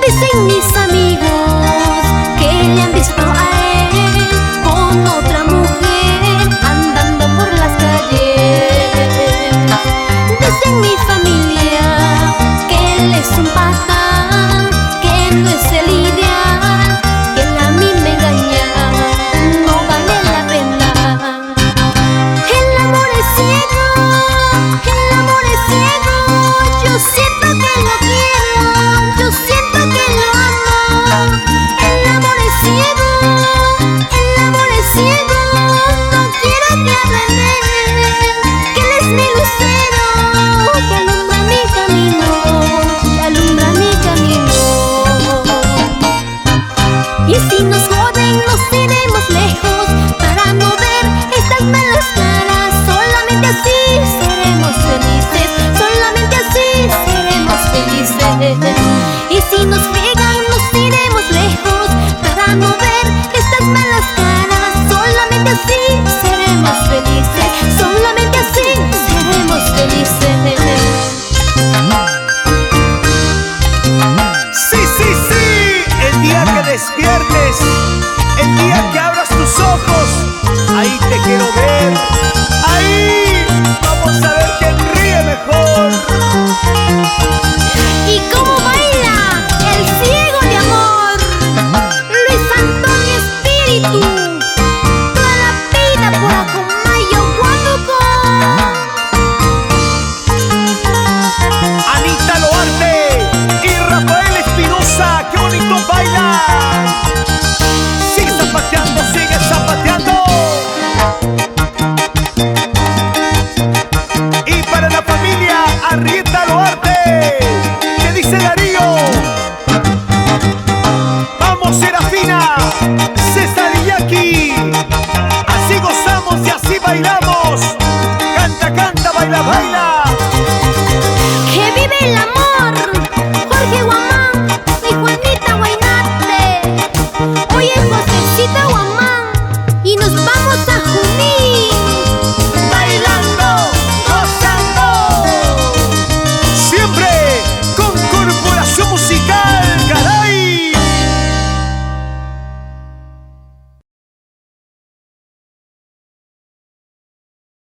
Dicen mis amigos que le han visto a él con otra mujer andando por las calles. Dicen mi familia que él es un patán, que no es el ideal, que él a mí me engaña, no vale la pena. El amor es ciego, el amor es ciego.